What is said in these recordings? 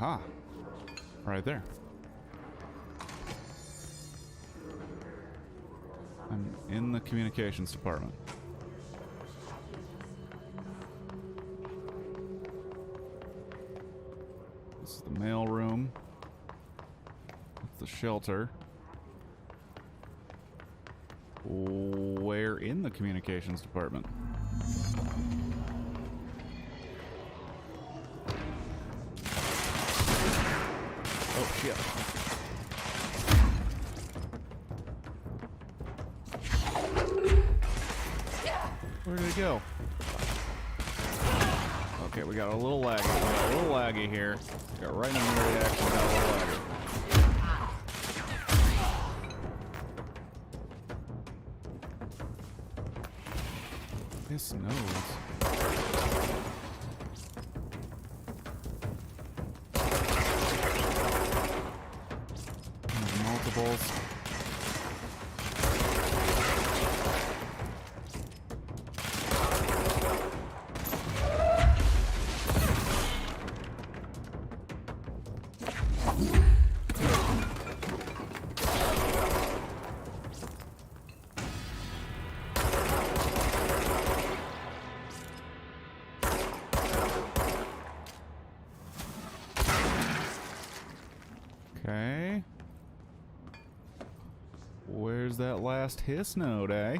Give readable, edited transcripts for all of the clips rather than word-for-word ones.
Aha. Right there. I'm in the communications department. This is the mail room. That's the shelter. Where in the communications department? Oh, shit. Where did it go? Okay, we got a little laggy. We got a little laggy here. Got right in the middle of the action. Got a little laggy. This knows. Multiples. Okay. Where's that last hiss node, eh?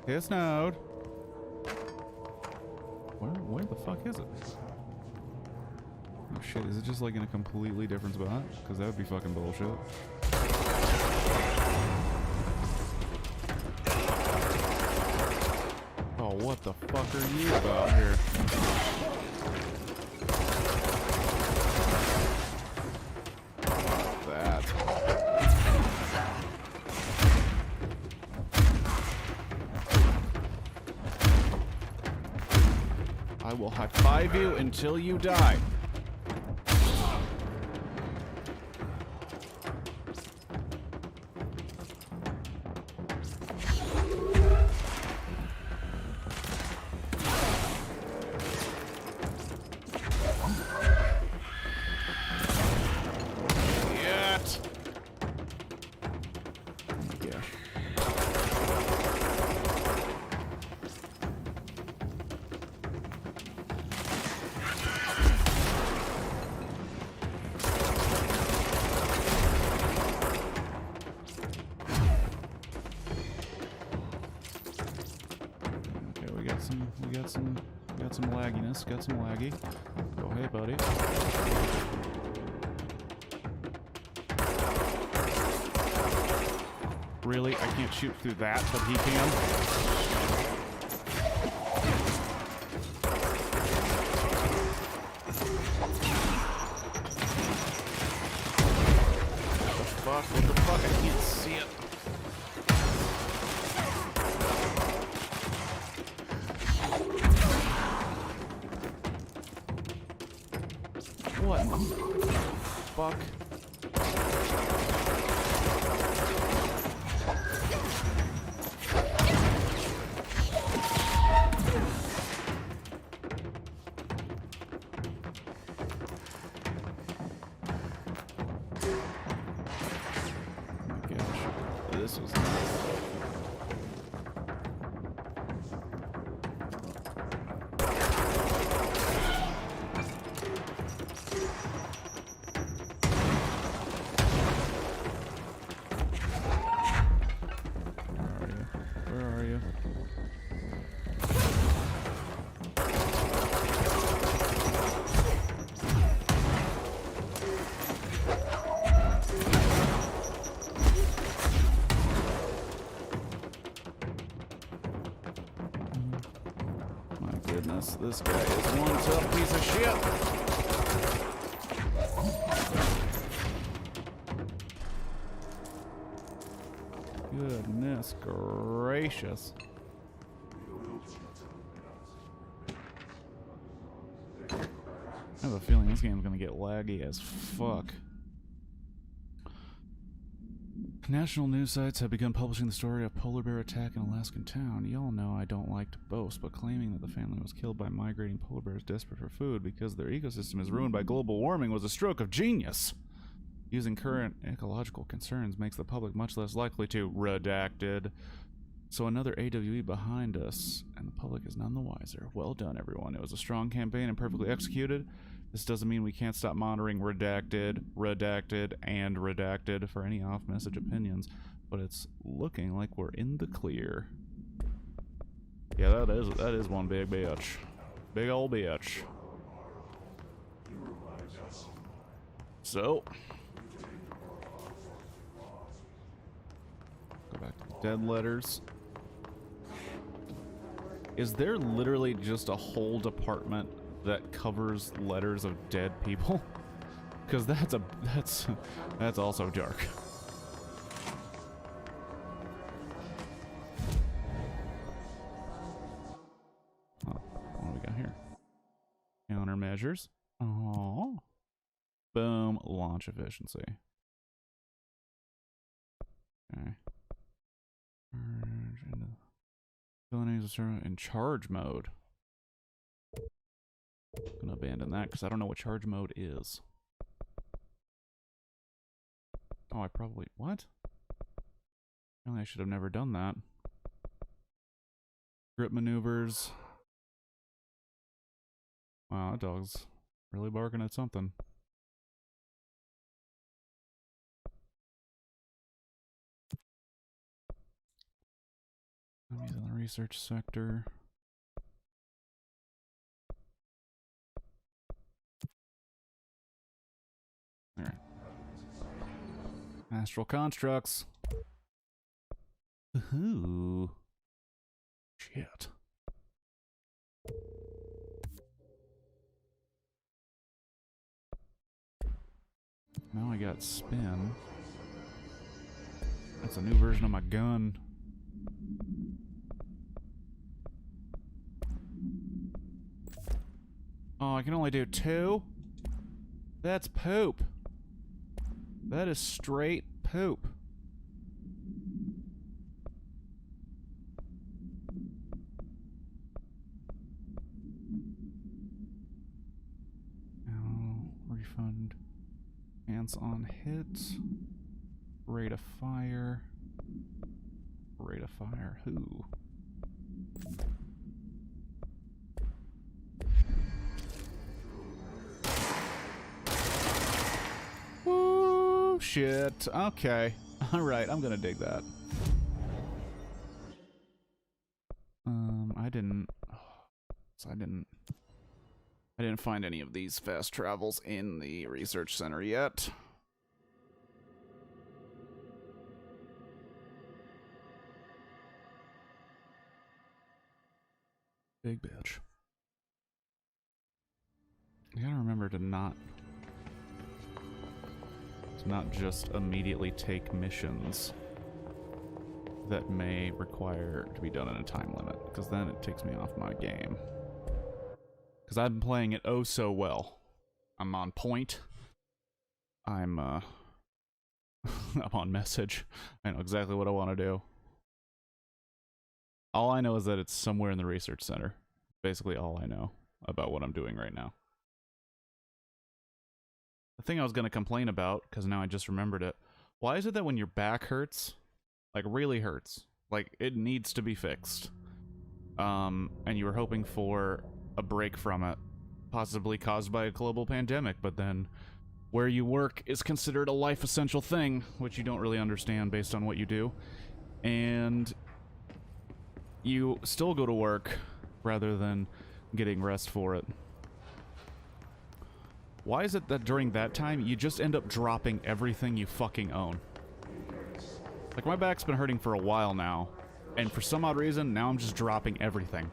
Hiss node. Where the fuck is it? Oh shit, is it just like in a completely different spot? Because that would be fucking bullshit. Oh, what the fuck are you about here? I will high-five you until you die. We got some lagginess, got some laggy. Oh, hey, buddy. Really? I can't shoot through that, but he can? What the fuck? I can't see it. What the fuck? Oh my gosh. This was nice. This guy is one tough piece of shit. Goodness gracious. I have a feeling this game's gonna get laggy as fuck. National news sites have begun publishing the story of polar bear attack in Alaskan town. Y'all know I don't like to boast, but claiming that the family was killed by migrating polar bears desperate for food because their ecosystem is ruined by global warming was a stroke of genius. Using current ecological concerns makes the public much less likely to redacted. So another AWE behind us, and the public is none the wiser. Well done, everyone. It was a strong campaign and perfectly executed. This doesn't mean we can't stop monitoring redacted, and redacted for any off-message opinions, but it's looking like we're in the clear. Yeah, that is one big bitch. Big old bitch. So, go back to the dead letters. Is there literally just a whole department that covers letters of dead people? Because that's also dark. Oh, what do we got here? Countermeasures. Oh. Boom. Launch efficiency. Okay. In charge mode. I'm gonna abandon that because I don't know what charge mode is. Oh, I probably... What? Really, I should have never done that. Grip maneuvers. Wow, that dog's really barking at something. He's in the research sector. Alright. Astral constructs. Ooh. Shit. Now I got spin. That's a new version of my gun. Oh, I can only do 2? That's poop. That is straight poop. Now, refund. Hands on hit. Rate of fire. Rate of fire. Who? Woo! Shit. Okay. Alright, I'm gonna dig that. I didn't find any of these fast travels in the research center yet. Big bitch. You gotta remember to not just immediately take missions that may require to be done in a time limit, because then it takes me off my game. Because I've been playing it oh so well. I'm on point. I'm I'm on message. I know exactly what I want to do. All I know is that it's somewhere in the research center. Basically all I know about what I'm doing right now. The thing I was going to complain about, because now I just remembered it, why is it that when your back hurts, like really hurts, like it needs to be fixed, and you were hoping for a break from it, possibly caused by a global pandemic, but then where you work is considered a life essential thing, which you don't really understand based on what you do, and you still go to work rather than getting rest for it. Why is it that during that time, you just end up dropping everything you fucking own? Like, my back's been hurting for a while now, and for some odd reason, now I'm just dropping everything.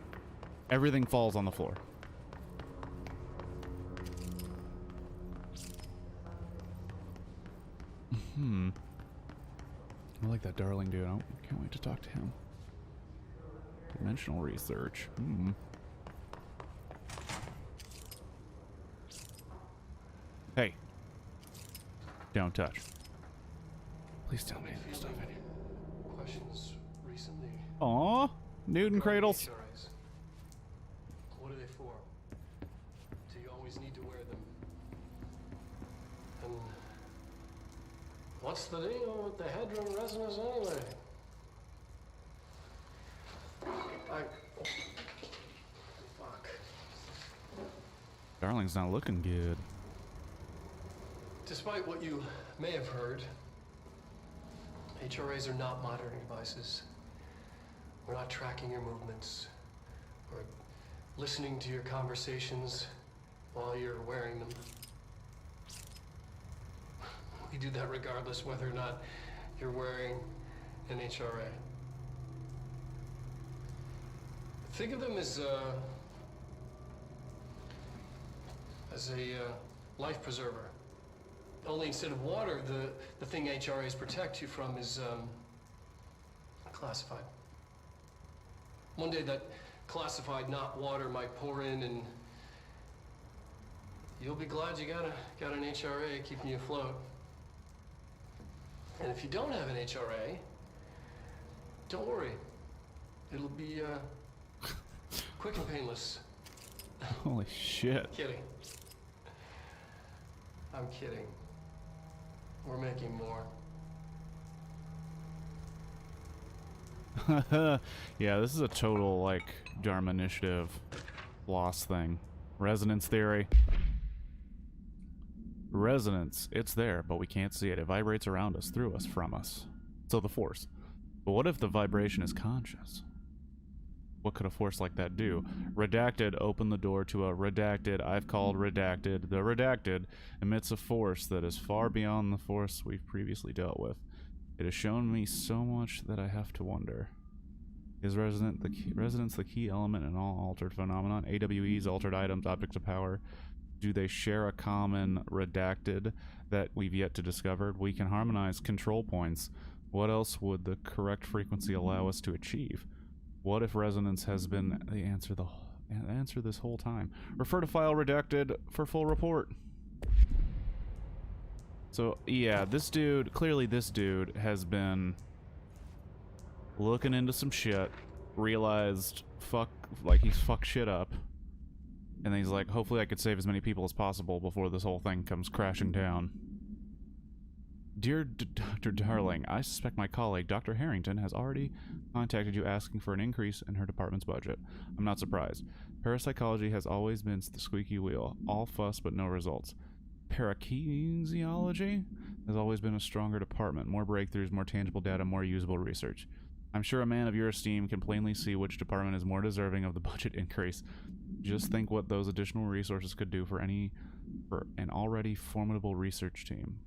Everything falls on the floor. I like that darling dude. I can't wait to talk to him. Dimensional research. Hey. Don't touch. Please tell me there's stuff in here. Questions recently. Aw, Newton cradles. HRAs. What are they for? Do you always need to wear them? And what's the deal with the Hedron resonance anyway? Fuck. Darling's not looking good. Despite what you may have heard, HRAs are not monitoring devices. We're not tracking your movements or listening to your conversations while you're wearing them. We do that regardless whether or not you're wearing an HRA. Think of them as a life preserver. Only instead of water, the thing HRAs protect you from is classified. One day that classified, not water, might pour in, and you'll be glad you got an HRA keeping you afloat. And if you don't have an HRA, don't worry. It'll be quick and painless. Holy shit. Kidding. I'm kidding. We're making more. Yeah, this is a total, like, Dharma Initiative loss thing. Resonance theory. Resonance, it's there, but we can't see it. It vibrates around us, through us, from us. So the force. But what if the vibration is conscious? What could a force like that do? Redacted opened the door to a redacted, I've called redacted. The redacted emits a force that is far beyond the force we've previously dealt with. It has shown me so much that I have to wonder. Is resonance the key element in all altered phenomenon? AWEs, altered items, objects of power. Do they share a common redacted that we've yet to discover? We can harmonize control points. What else would the correct frequency allow us to achieve? What if resonance has been the answer this whole time? Refer to file redacted for full report. So, yeah, clearly this dude has been looking into some shit, realized he's fucked shit up, and then he's like, hopefully I could save as many people as possible before this whole thing comes crashing down. Dear Dr. Darling, I suspect my colleague, Dr. Harrington, has already contacted you asking for an increase in her department's budget. I'm not surprised. Parapsychology has always been the squeaky wheel. All fuss but no results. Parakinesiology has always been a stronger department. More breakthroughs, more tangible data, more usable research. I'm sure a man of your esteem can plainly see which department is more deserving of the budget increase. Just think what those additional resources could do for an already formidable research team.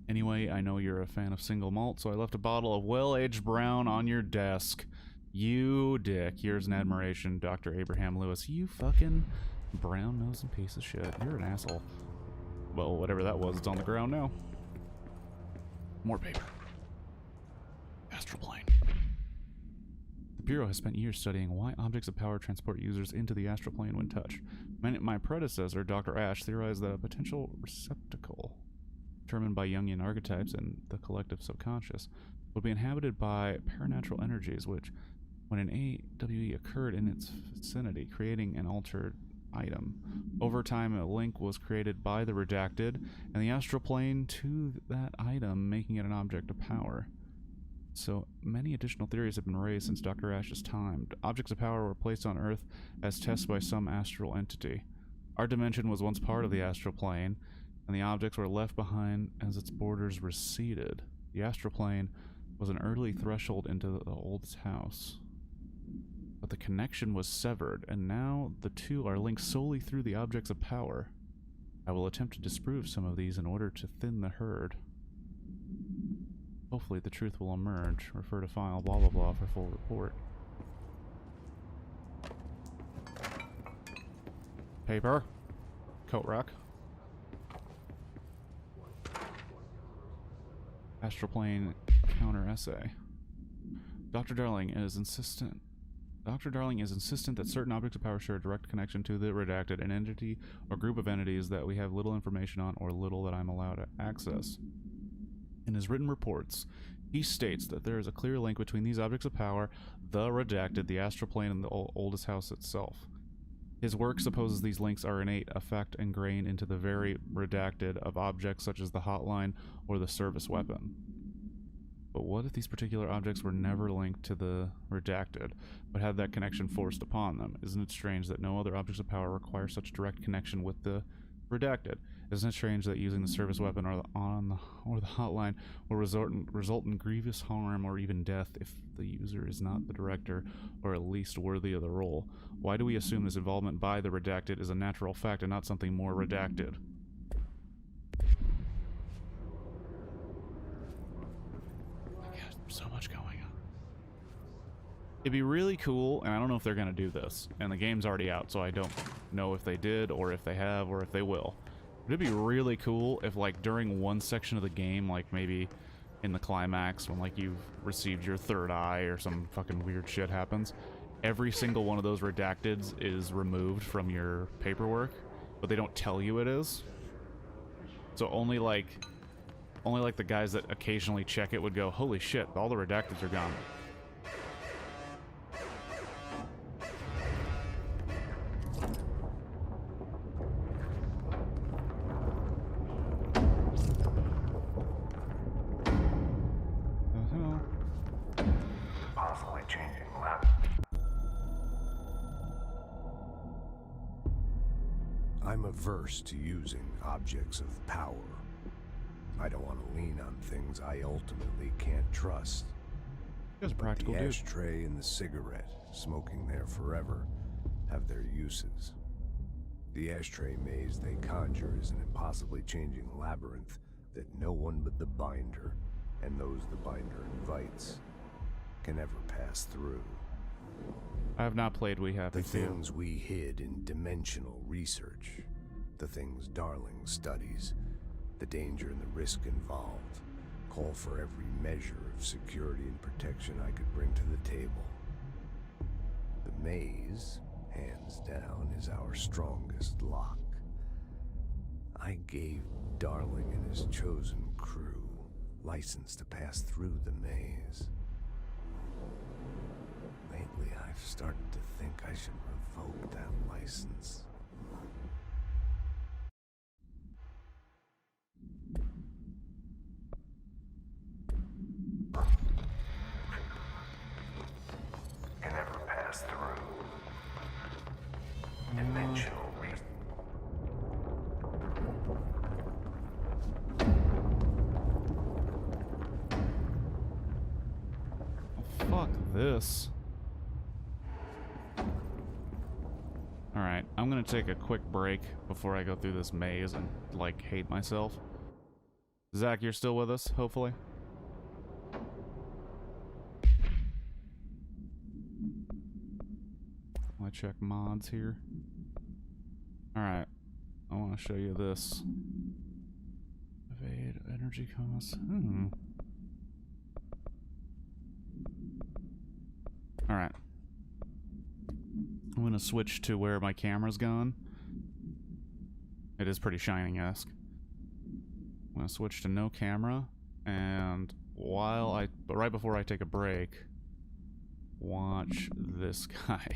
Anyway, I know you're a fan of single malt, so I left a bottle of well-aged brown on your desk. You dick. Here's an admiration, Dr. Abraham Lewis. You fucking brown-nosing piece of shit. You're an asshole. Well, whatever that was, it's on the ground now. More paper. Astral plane. The Bureau has spent years studying why objects of power transport users into the astral plane when touched. My predecessor, Dr. Ash, theorized that a potential receptacle determined by Jungian archetypes and the collective subconscious, would be inhabited by paranatural energies which, when an AWE occurred in its vicinity, creating an altered item. Over time, a link was created by the redacted and the astral plane to that item, making it an object of power. So many additional theories have been raised since Dr. Ash's time. Objects of power were placed on Earth as tests by some astral entity. Our dimension was once part of the astral plane, and the objects were left behind as its borders receded. The astral plane was an early threshold into the oldest house. But the connection was severed, and now the two are linked solely through the objects of power. I will attempt to disprove some of these in order to thin the herd. Hopefully the truth will emerge. Refer to file blah blah blah for full report. Paper. Coat rack. Astral plane counter essay. Dr. Darling is insistent that certain objects of power share a direct connection to the redacted, an entity or group of entities that we have little information on or little that I'm allowed to access. In his written reports, he states that there is a clear link between these objects of power, the Redacted, the astral plane, and the oldest house itself. His work supposes these links are innate, effect ingrained into the very Redacted of objects such as the hotline or the service weapon. But what if these particular objects were never linked to the Redacted, but had that connection forced upon them? Isn't it strange that no other objects of power require such direct connection with the Redacted? Isn't it strange that using the service weapon or the hotline will result in grievous harm or even death if the user is not the director, or at least worthy of the role? Why do we assume this involvement by the Redacted is a natural fact and not something more redacted? So much going on. It'd be really cool, and I don't know if they're going to do this, and the game's already out, so I don't know if they did, or if they have, or if they will. But it'd be really cool if, like, during one section of the game, like, maybe in the climax, when, like, you've received your third eye, or some fucking weird shit happens, every single one of those redacteds is removed from your paperwork, but they don't tell you it is. So only like the guys that occasionally check it would go, holy shit, all the redacteds are gone. The hell? Possibly changing lab. I'm averse to using objects of power. I don't want to lean on things I ultimately can't trust. He was a practical The dude. ashtray and the cigarette, smoking there forever, have their uses. The ashtray maze they conjure is an impossibly changing labyrinth that no one but the Binder, and those the Binder invites, can ever pass through. I have not played We Happy The Few. things we hid in dimensional research, the things Darling studies, the danger and the risk involved, call for every measure of security and protection I could bring to the table. The maze, hands down, is our strongest lock. I gave Darling and his chosen crew license to pass through the maze. Lately, I've started to think I should revoke that license. Can never pass through. Dimensional reason. Fuck this. Alright, I'm gonna take a quick break before I go through this maze and, like, hate myself. Zach, you're still with us, hopefully? I check mods here. Alright, I want to show you this. Evade energy costs. Alright. I'm gonna switch to where my camera's gone. It is pretty Shining-esque. I'm gonna switch to no camera, and right before I take a break, watch this guy.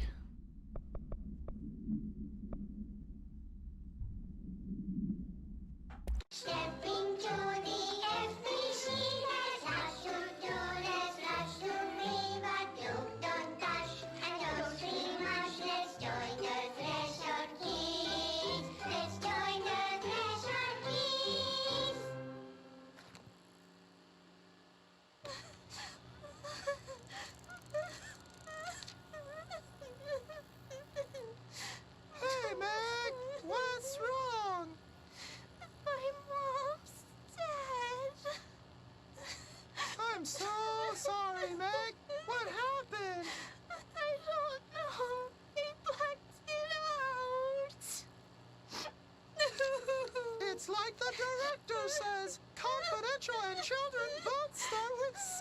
Stepping to the FBC, there's lots to do, there's lots to be, but don't dash and don't scream much. Let's join the Threshold Kids. Let's join the Threshold Kids. Hey, Meg! What's wrong? My mom's dead. I'm so sorry, Meg. What happened? I don't know. He blacked it out. It's like the director says. Confidential and children both start with C.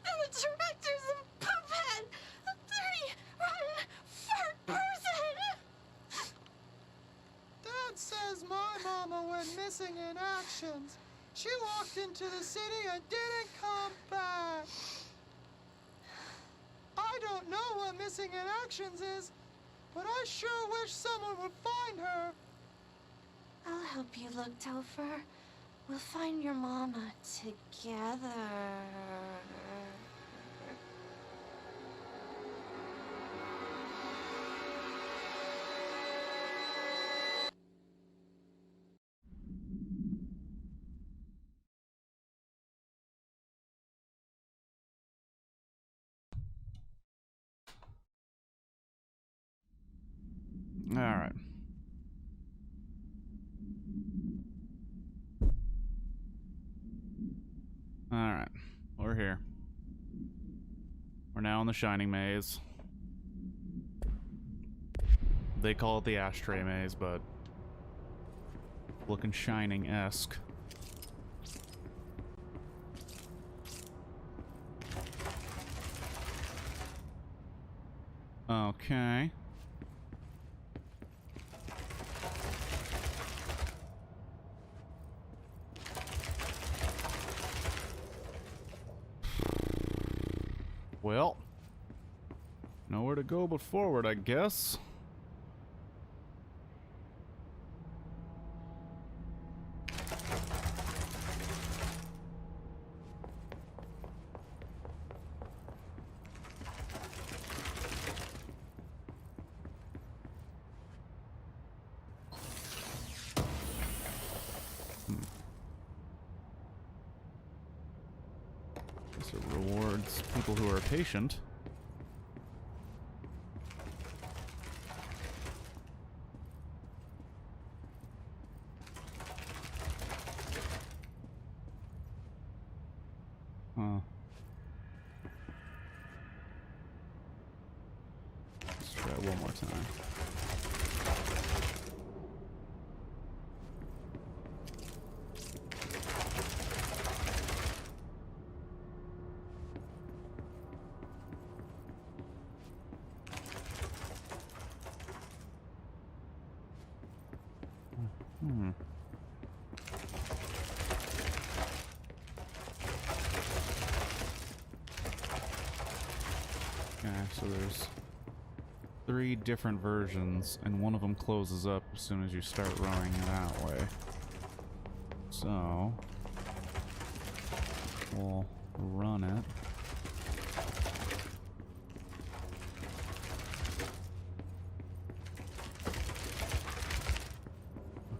The director's a puppet. A dirty, rotten, fart person. Dad says my mama went missing in action. She walked into the city and didn't come back. I don't know what missing in actions is, but I sure wish someone would find her. I'll help you look, Topher. We'll find your mama together. All right. All right. We're here. We're now in the Shining Maze. They call it the Ashtray Maze, but looking Shining-esque. Okay. Well, nowhere to go but forward, I guess. Guess it rewards people who are patient. Huh. Let's try it one more time. Hmm. Okay, so there's 3 different versions, and one of them closes up as soon as you start rowing that way. So we'll run it.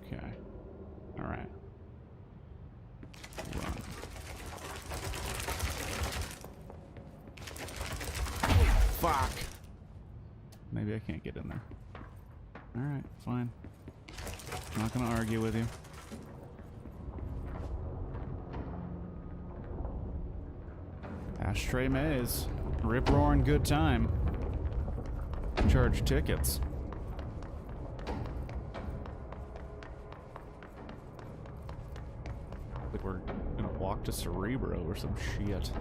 Okay. All right. Run. Fuck. Maybe I can't get in there. Alright, fine. Not gonna argue with you. Ashtray Maze. Rip-roaring good time. Charge tickets. Like we're gonna walk to Cerebro or some shit.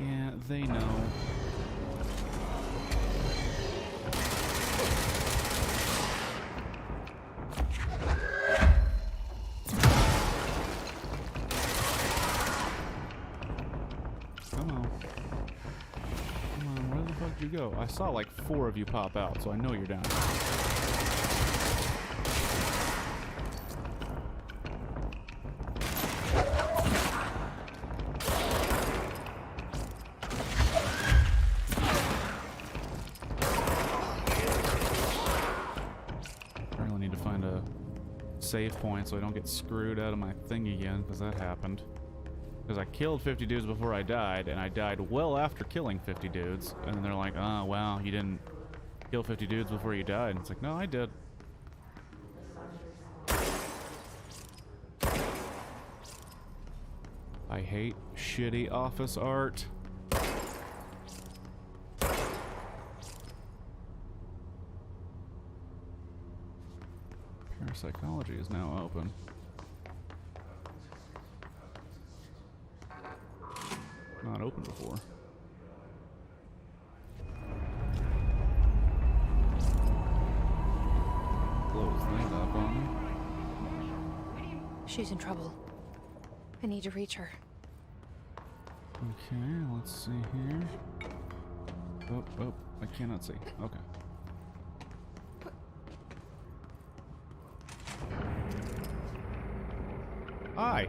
Yeah, they know. Come on. Come on, where the fuck did you go? I saw like 4 of you pop out, so I know you're down here. Save point so I don't get screwed out of my thing again, because that happened. Because I killed 50 dudes before I died, and I died well after killing 50 dudes. And then they're like, oh, wow, you didn't kill 50 dudes before you died. And it's like, no, I did. I hate shitty office art. Parapsychology is now open. Not open before. She's in trouble. I need to reach her. Okay, let's see here. Oh, I cannot see. Okay. Hi.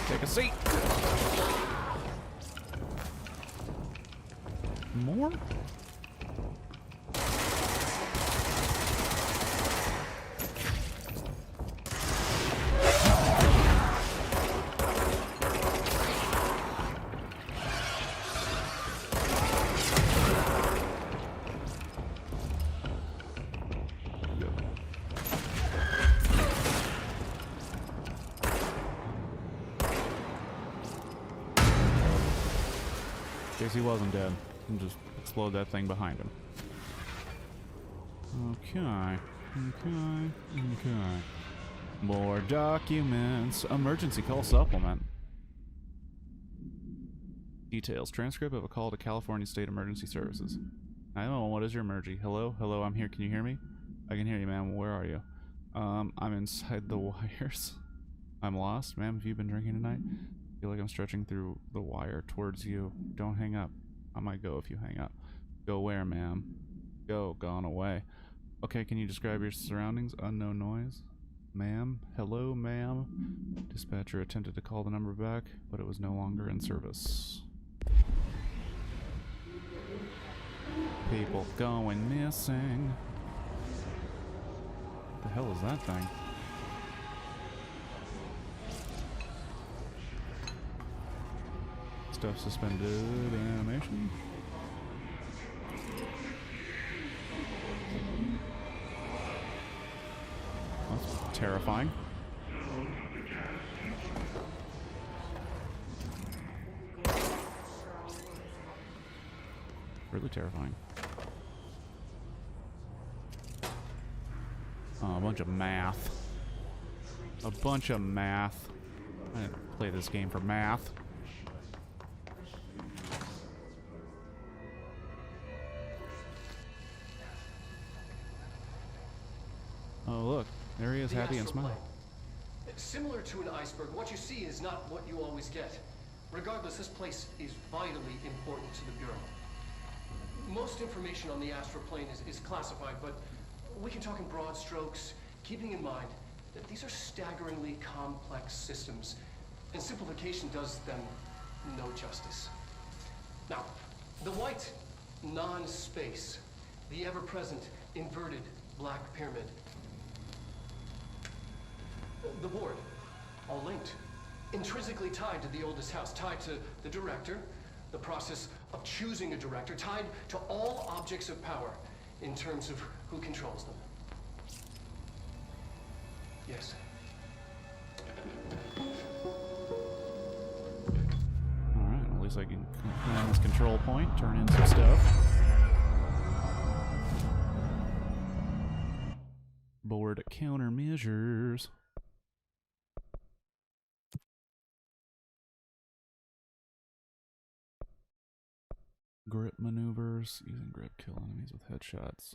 Take a seat. More? Guess he wasn't dead. And just explode that thing behind him. Okay. More documents. Emergency call supplement. Details. Transcript of a call to California State Emergency Services. 911, what is your emergency? Hello? Hello, I'm here. Can you hear me? I can hear you, ma'am. Where are you? I'm inside the wires. I'm lost. Ma'am, have you been drinking tonight? I feel like I'm stretching through the wire towards you. Don't hang up. I might go if you hang up. Go where, ma'am? Go. Gone away. Okay, can you describe your surroundings? Unknown noise. Ma'am? Hello, ma'am? Dispatcher attempted to call the number back, but it was no longer in service. People going missing. What the hell is that thing? Stuff suspended animation. That's terrifying. Really terrifying. Oh, a bunch of math. A bunch of math. I didn't play this game for math. Oh, look. There he is, happy and smiling. Similar to an iceberg, what you see is not what you always get. Regardless, this place is vitally important to the Bureau. Most information on the astral plane is classified, but we can talk in broad strokes, keeping in mind that these are staggeringly complex systems, and simplification does them no justice. Now, the white non-space, the ever-present inverted black pyramid, the board, all linked, intrinsically tied to the oldest house, tied to the director, the process of choosing a director, tied to all objects of power in terms of who controls them. Yes. Alright, at least I can find this control point, turn in some stuff. Board countermeasures. Grip maneuvers. Using grip kill enemies with headshots.